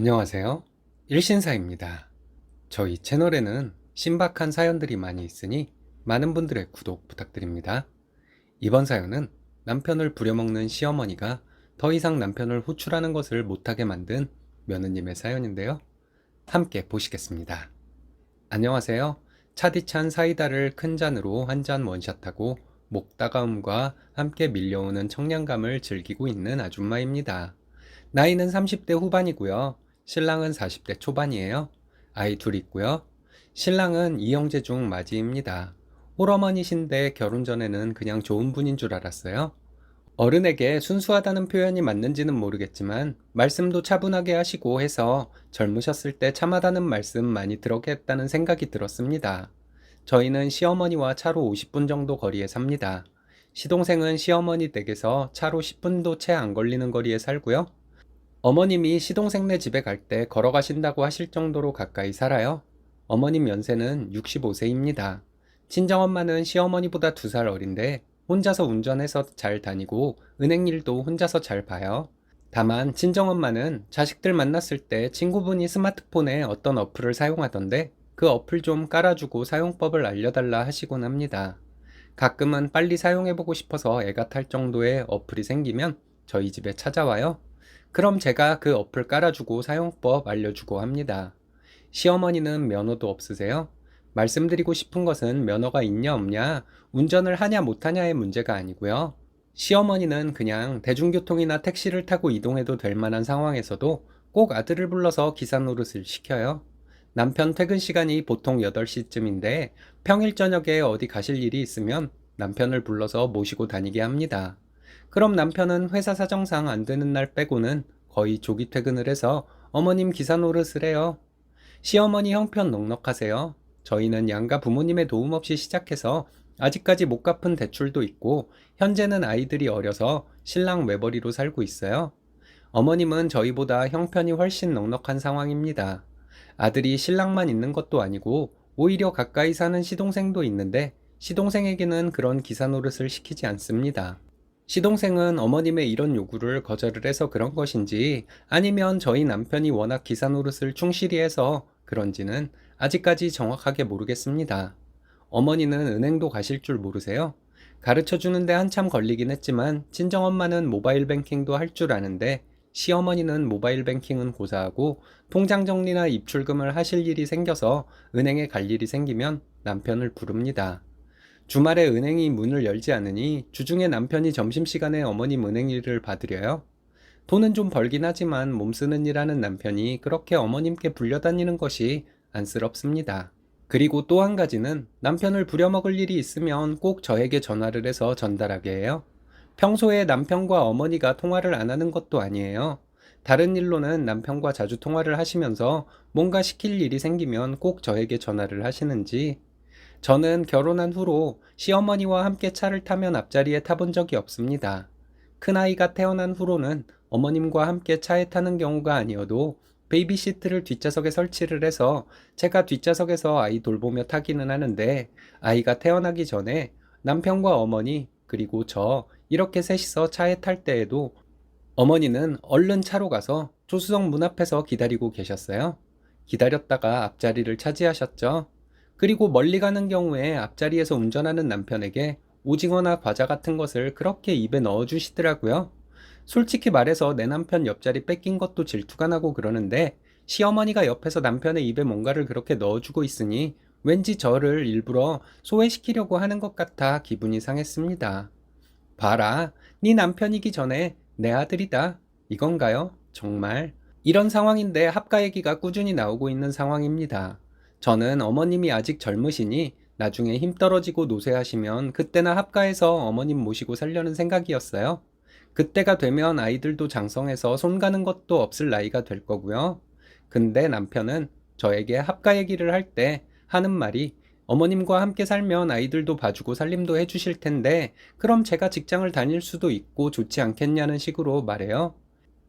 안녕하세요. 일신사입니다. 저희 채널에는 신박한 사연들이 많이 있으니 많은 분들의 구독 부탁드립니다. 이번 사연은 남편을 부려먹는 시어머니가 더 이상 남편을 호출하는 것을 못하게 만든 며느님의 사연인데요. 함께 보시겠습니다. 안녕하세요. 차디찬 사이다를 큰 잔으로 한 잔 원샷하고 목 따가움과 함께 밀려오는 청량감을 즐기고 있는 아줌마입니다. 나이는 30대 후반이고요. 신랑은 40대 초반이에요. 아이 둘 있고요. 신랑은 이형제 중 맞이입니다. 홀어머니신데 결혼 전에는 그냥 좋은 분인 줄 알았어요. 어른에게 순수하다는 표현이 맞는지는 모르겠지만 말씀도 차분하게 하시고 해서 젊으셨을 때 참하다는 말씀 많이 들었겠다는 생각이 들었습니다. 저희는 시어머니와 차로 50분 정도 거리에 삽니다. 시동생은 시어머니 댁에서 차로 10분도 채 안 걸리는 거리에 살고요. 어머님이 시동생네 집에 갈 때 걸어가신다고 하실 정도로 가까이 살아요. 어머님 연세는 65세입니다. 친정엄마는 시어머니보다 2살 어린데 혼자서 운전해서 잘 다니고 은행 일도 혼자서 잘 봐요. 다만 친정엄마는 자식들 만났을 때 친구분이 스마트폰에 어떤 어플을 사용하던데 그 어플 좀 깔아주고 사용법을 알려달라 하시곤 합니다. 가끔은 빨리 사용해보고 싶어서 애가 탈 정도의 어플이 생기면 저희 집에 찾아와요. 그럼 제가 그 어플 깔아주고 사용법 알려주고 합니다. 시어머니는 면허도 없으세요? 말씀드리고 싶은 것은 면허가 있냐 없냐, 운전을 하냐 못하냐의 문제가 아니고요. 시어머니는 그냥 대중교통이나 택시를 타고 이동해도 될 만한 상황에서도 꼭 아들을 불러서 기사 노릇을 시켜요. 남편 퇴근 시간이 보통 8시쯤인데 평일 저녁에 어디 가실 일이 있으면 남편을 불러서 모시고 다니게 합니다. 그럼 남편은 회사 사정상 안 되는 날 빼고는 거의 조기 퇴근을 해서 어머님 기사 노릇을 해요. 시어머니 형편 넉넉하세요? 저희는 양가 부모님의 도움 없이 시작해서 아직까지 못 갚은 대출도 있고 현재는 아이들이 어려서 신랑 외벌이로 살고 있어요. 어머님은 저희보다 형편이 훨씬 넉넉한 상황입니다. 아들이 신랑만 있는 것도 아니고 오히려 가까이 사는 시동생도 있는데 시동생에게는 그런 기사 노릇을 시키지 않습니다. 시동생은 어머님의 이런 요구를 거절을 해서 그런 것인지 아니면 저희 남편이 워낙 기사 노릇을 충실히 해서 그런지는 아직까지 정확하게 모르겠습니다. 어머니는 은행도 가실 줄 모르세요? 가르쳐 주는데 한참 걸리긴 했지만 친정엄마는 모바일 뱅킹도 할 줄 아는데 시어머니는 모바일 뱅킹은 고사하고 통장 정리나 입출금을 하실 일이 생겨서 은행에 갈 일이 생기면 남편을 부릅니다. 주말에 은행이 문을 열지 않으니 주중에 남편이 점심시간에 어머님 은행 일을 받으려요. 돈은 좀 벌긴 하지만 몸 쓰는 일 하는 남편이 그렇게 어머님께 불려다니는 것이 안쓰럽습니다. 그리고 또 한 가지는 남편을 부려먹을 일이 있으면 꼭 저에게 전화를 해서 전달하게 해요. 평소에 남편과 어머니가 통화를 안 하는 것도 아니에요. 다른 일로는 남편과 자주 통화를 하시면서 뭔가 시킬 일이 생기면 꼭 저에게 전화를 하시는지, 저는 결혼한 후로 시어머니와 함께 차를 타면 앞자리에 타본 적이 없습니다. 큰아이가 태어난 후로는 어머님과 함께 차에 타는 경우가 아니어도 베이비시트를 뒷좌석에 설치를 해서 제가 뒷좌석에서 아이 돌보며 타기는 하는데, 아이가 태어나기 전에 남편과 어머니 그리고 저 이렇게 셋이서 차에 탈 때에도 어머니는 얼른 차로 가서 조수석 문 앞에서 기다리고 계셨어요. 기다렸다가 앞자리를 차지하셨죠. 그리고 멀리 가는 경우에 앞자리에서 운전하는 남편에게 오징어나 과자 같은 것을 그렇게 입에 넣어주시더라고요. 솔직히 말해서 내 남편 옆자리 뺏긴 것도 질투가 나고 그러는데 시어머니가 옆에서 남편의 입에 뭔가를 그렇게 넣어주고 있으니 왠지 저를 일부러 소외시키려고 하는 것 같아 기분이 상했습니다. 봐라, 네 남편이기 전에 내 아들이다. 이건가요? 정말. 이런 상황인데 합가 얘기가 꾸준히 나오고 있는 상황입니다. 저는 어머님이 아직 젊으시니 나중에 힘 떨어지고 노쇠하시면 그때나 합가해서 어머님 모시고 살려는 생각이었어요. 그때가 되면 아이들도 장성해서 손 가는 것도 없을 나이가 될 거고요. 근데 남편은 저에게 합가 얘기를 할 때 하는 말이 어머님과 함께 살면 아이들도 봐주고 살림도 해주실 텐데 그럼 제가 직장을 다닐 수도 있고 좋지 않겠냐는 식으로 말해요.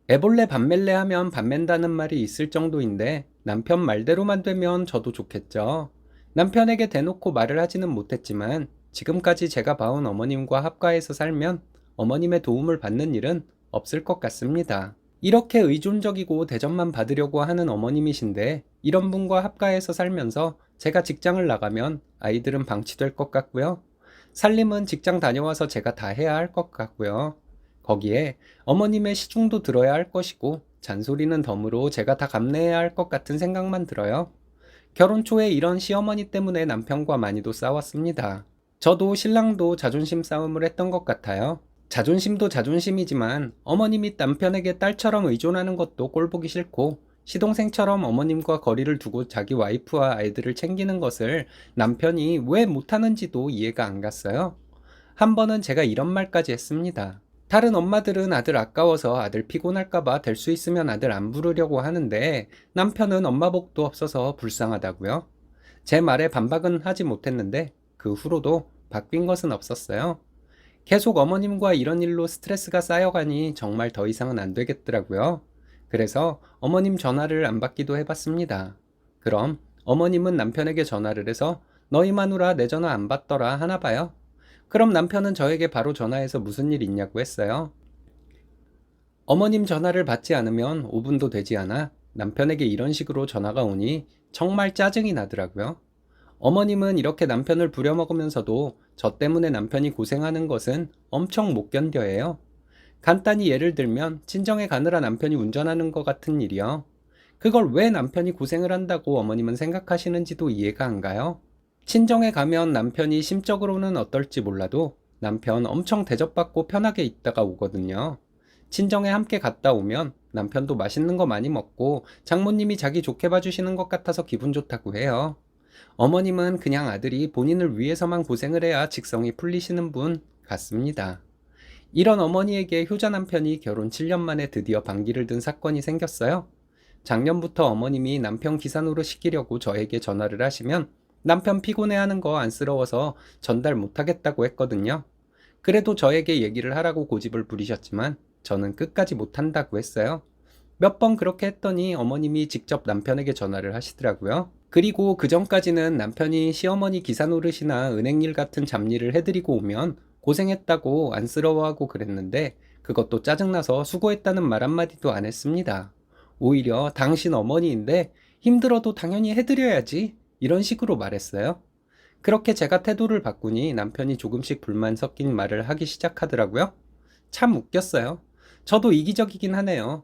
애벌레 밥 멜래 하면 밥 맨다는 말이 있을 정도인데 남편 말대로만 되면 저도 좋겠죠. 남편에게 대놓고 말을 하지는 못했지만 지금까지 제가 봐온 어머님과 합가해서 살면 어머님의 도움을 받는 일은 없을 것 같습니다. 이렇게 의존적이고 대접만 받으려고 하는 어머님이신데 이런 분과 합가해서 살면서 제가 직장을 나가면 아이들은 방치될 것 같고요. 살림은 직장 다녀와서 제가 다 해야 할 것 같고요. 거기에 어머님의 시중도 들어야 할 것이고 잔소리는 덤으로 제가 다 감내해야 할 것 같은 생각만 들어요. 결혼 초에 이런 시어머니 때문에 남편과 많이도 싸웠습니다. 저도 신랑도 자존심 싸움을 했던 것 같아요. 자존심도 자존심이지만 어머님이 남편에게 딸처럼 의존하는 것도 꼴보기 싫고 시동생처럼 어머님과 거리를 두고 자기 와이프와 아이들을 챙기는 것을 남편이 왜 못하는지도 이해가 안 갔어요. 한 번은 제가 이런 말까지 했습니다. 다른 엄마들은 아들 아까워서 아들 피곤할까봐 될 수 있으면 아들 안 부르려고 하는데 남편은 엄마 복도 없어서 불쌍하다고요. 제 말에 반박은 하지 못했는데 그 후로도 바뀐 것은 없었어요. 계속 어머님과 이런 일로 스트레스가 쌓여가니 정말 더 이상은 안 되겠더라고요. 그래서 어머님 전화를 안 받기도 해봤습니다. 그럼 어머님은 남편에게 전화를 해서 너희 마누라 내 전화 안 받더라 하나 봐요. 그럼 남편은 저에게 바로 전화해서 무슨 일 있냐고 했어요. 어머님 전화를 받지 않으면 5분도 되지 않아 남편에게 이런 식으로 전화가 오니 정말 짜증이 나더라고요. 어머님은 이렇게 남편을 부려먹으면서도 저 때문에 남편이 고생하는 것은 엄청 못 견뎌해요. 간단히 예를 들면 친정에 가느라 남편이 운전하는 것 같은 일이요. 그걸 왜 남편이 고생을 한다고 어머님은 생각하시는지도 이해가 안 가요. 친정에 가면 남편이 심적으로는 어떨지 몰라도 남편 엄청 대접받고 편하게 있다가 오거든요. 친정에 함께 갔다 오면 남편도 맛있는 거 많이 먹고 장모님이 자기 좋게 봐주시는 것 같아서 기분 좋다고 해요. 어머님은 그냥 아들이 본인을 위해서만 고생을 해야 직성이 풀리시는 분 같습니다. 이런 어머니에게 효자 남편이 결혼 7년 만에 드디어 반기를 든 사건이 생겼어요. 작년부터 어머님이 남편 기사 노릇 시키려고 저에게 전화를 하시면 남편 피곤해하는 거 안쓰러워서 전달 못하겠다고 했거든요. 그래도 저에게 얘기를 하라고 고집을 부리셨지만 저는 끝까지 못한다고 했어요. 몇 번 그렇게 했더니 어머님이 직접 남편에게 전화를 하시더라고요. 그리고 그 전까지는 남편이 시어머니 기사 노릇이나 은행일 같은 잡일을 해드리고 오면 고생했다고 안쓰러워하고 그랬는데 그것도 짜증나서 수고했다는 말 한마디도 안 했습니다. 오히려 당신 어머니인데 힘들어도 당연히 해드려야지 이런 식으로 말했어요. 그렇게 제가 태도를 바꾸니 남편이 조금씩 불만 섞인 말을 하기 시작하더라고요. 참 웃겼어요. 저도 이기적이긴 하네요.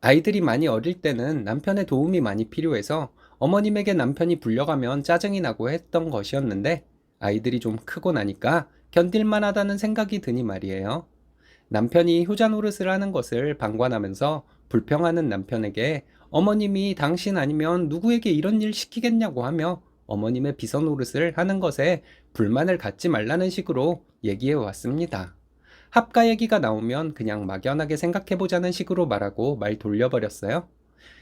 아이들이 많이 어릴 때는 남편의 도움이 많이 필요해서 어머님에게 남편이 불려가면 짜증이 나고 했던 것이었는데 아이들이 좀 크고 나니까 견딜만 하다는 생각이 드니 말이에요. 남편이 효자 노릇을 하는 것을 방관하면서 불평하는 남편에게 어머님이 당신 아니면 누구에게 이런 일 시키겠냐고 하며 어머님의 비서 노릇을 하는 것에 불만을 갖지 말라는 식으로 얘기해 왔습니다. 합가 얘기가 나오면 그냥 막연하게 생각해보자는 식으로 말하고 말 돌려버렸어요.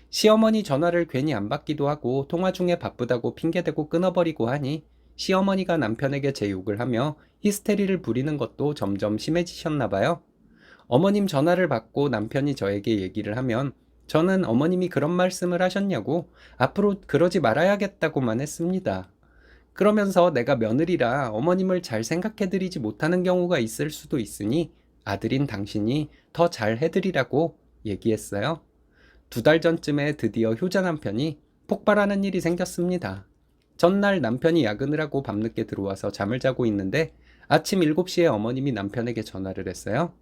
시어머니 전화를 괜히 안 받기도 하고 통화 중에 바쁘다고 핑계대고 끊어버리고 하니 시어머니가 남편에게 제 욕을 하며 히스테리를 부리는 것도 점점 심해지셨나 봐요. 어머님 전화를 받고 남편이 저에게 얘기를 하면 저는 어머님이 그런 말씀을 하셨냐고 앞으로 그러지 말아야겠다고만 했습니다. 그러면서 내가 며느리라 어머님을 잘 생각해드리지 못하는 경우가 있을 수도 있으니 아들인 당신이 더 잘 해드리라고 얘기했어요. 2달 전쯤에 드디어 효자 남편이 폭발하는 일이 생겼습니다. 전날 남편이 야근을 하고 밤늦게 들어와서 잠을 자고 있는데 아침 7시에 어머님이 남편에게 전화를 했어요.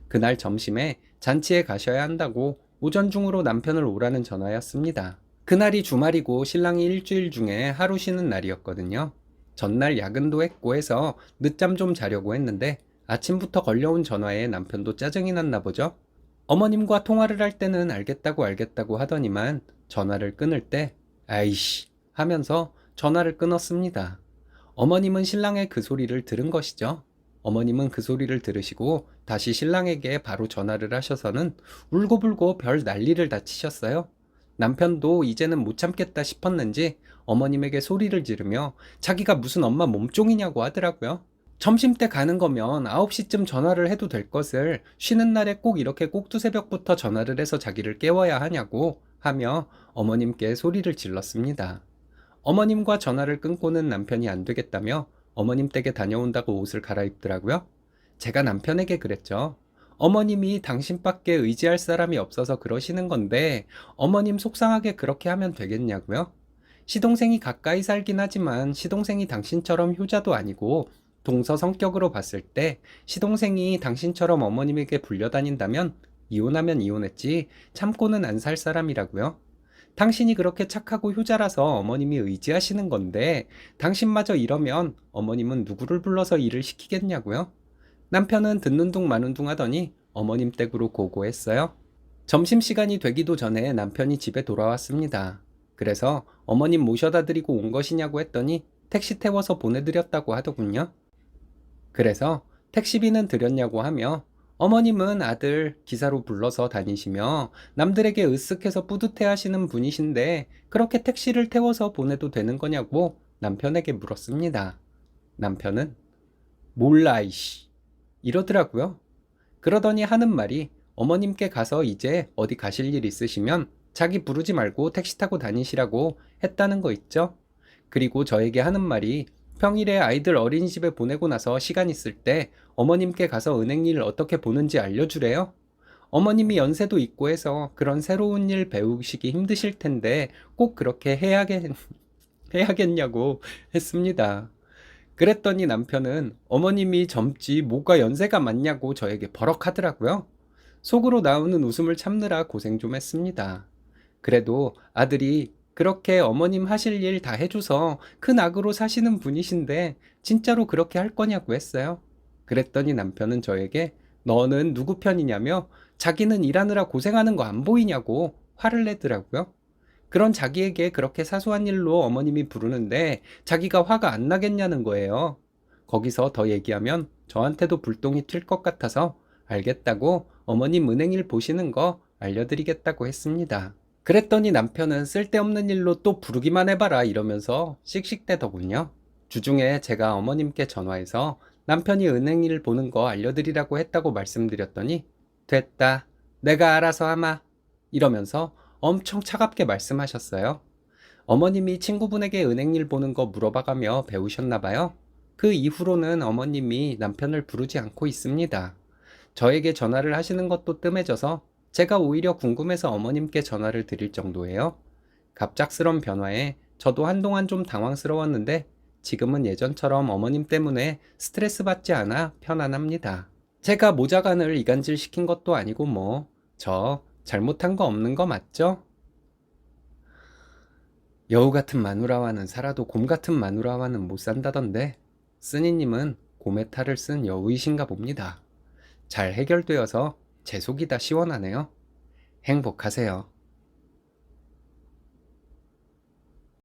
그날 점심에 잔치에 가셔야 한다고 오전 중으로 남편을 오라는 전화였습니다. 그날이 주말이고 신랑이 일주일 중에 하루 쉬는 날이었거든요. 전날 야근도 했고 해서 늦잠 좀 자려고 했는데 아침부터 걸려온 전화에 남편도 짜증이 났나 보죠. 어머님과 통화를 할 때는 알겠다고 하더니만 전화를 끊을 때 아이씨 하면서 전화를 끊었습니다. 어머님은 신랑의 그 소리를 들은 것이죠. 어머님은 그 소리를 들으시고 다시 신랑에게 바로 전화를 하셔서는 울고불고 별 난리를 다 치셨어요. 남편도 이제는 못 참겠다 싶었는지 어머님에게 소리를 지르며 자기가 무슨 엄마 몸종이냐고 하더라고요. 점심때 가는 거면 9시쯤 전화를 해도 될 것을 쉬는 날에 꼭 이렇게 꼭두새벽부터 전화를 해서 자기를 깨워야 하냐고 하며 어머님께 소리를 질렀습니다. 어머님과 전화를 끊고는 남편이 안 되겠다며 어머님 댁에 다녀온다고 옷을 갈아입더라고요. 제가 남편에게 그랬죠. 어머님이 당신밖에 의지할 사람이 없어서 그러시는 건데 어머님 속상하게 그렇게 하면 되겠냐고요? 시동생이 가까이 살긴 하지만 시동생이 당신처럼 효자도 아니고 동서 성격으로 봤을 때 시동생이 당신처럼 어머님에게 불려다닌다면 이혼하면 이혼했지 참고는 안 살 사람이라고요? 당신이 그렇게 착하고 효자라서 어머님이 의지하시는 건데 당신마저 이러면 어머님은 누구를 불러서 일을 시키겠냐고요? 남편은 듣는 둥 마는 둥 하더니 어머님 댁으로 고고했어요. 점심시간이 되기도 전에 남편이 집에 돌아왔습니다. 그래서 어머님 모셔다 드리고 온 것이냐고 했더니 택시 태워서 보내드렸다고 하더군요. 그래서 택시비는 드렸냐고 하며 어머님은 아들 기사로 불러서 다니시며 남들에게 으쓱해서 뿌듯해 하시는 분이신데 그렇게 택시를 태워서 보내도 되는 거냐고 남편에게 물었습니다. 남편은 몰라 이씨 이러더라고요. 그러더니 하는 말이 어머님께 가서 이제 어디 가실 일 있으시면 자기 부르지 말고 택시 타고 다니시라고 했다는 거 있죠? 그리고 저에게 하는 말이 평일에 아이들 어린이집에 보내고 나서 시간 있을 때 어머님께 가서 은행 일을 어떻게 보는지 알려주래요. 어머님이 연세도 있고 해서 그런 새로운 일 배우시기 힘드실 텐데 꼭 그렇게 해야겠냐고 했습니다. 그랬더니 남편은 어머님이 젊지 뭐가 연세가 많냐고 저에게 버럭하더라고요. 속으로 나오는 웃음을 참느라 고생 좀 했습니다. 그래도 아들이 그렇게 어머님 하실 일 다 해줘서 큰 악으로 사시는 분이신데 진짜로 그렇게 할 거냐고 했어요. 그랬더니 남편은 저에게 너는 누구 편이냐며 자기는 일하느라 고생하는 거 안 보이냐고 화를 내더라고요. 그런 자기에게 그렇게 사소한 일로 어머님이 부르는데 자기가 화가 안 나겠냐는 거예요. 거기서 더 얘기하면 저한테도 불똥이 튈 것 같아서 알겠다고 어머님 은행일 보시는 거 알려드리겠다고 했습니다. 그랬더니 남편은 쓸데없는 일로 또 부르기만 해봐라 이러면서 씩씩대더군요. 주중에 제가 어머님께 전화해서 남편이 은행일 보는 거 알려드리라고 했다고 말씀드렸더니 됐다. 내가 알아서 하마. 이러면서 엄청 차갑게 말씀하셨어요. 어머님이 친구분에게 은행일 보는 거 물어봐가며 배우셨나봐요. 그 이후로는 어머님이 남편을 부르지 않고 있습니다. 저에게 전화를 하시는 것도 뜸해져서 제가 오히려 궁금해서 어머님께 전화를 드릴 정도예요. 갑작스런 변화에 저도 한동안 좀 당황스러웠는데 지금은 예전처럼 어머님 때문에 스트레스 받지 않아 편안합니다. 제가 모자간을 이간질 시킨 것도 아니고 뭐, 저 잘못한 거 없는 거 맞죠? 여우 같은 마누라와는 살아도 곰 같은 마누라와는 못 산다던데 쓰니님은 곰의 탈을 쓴 여우이신가 봅니다. 잘 해결되어서 제 속이 다 시원하네요. 행복하세요.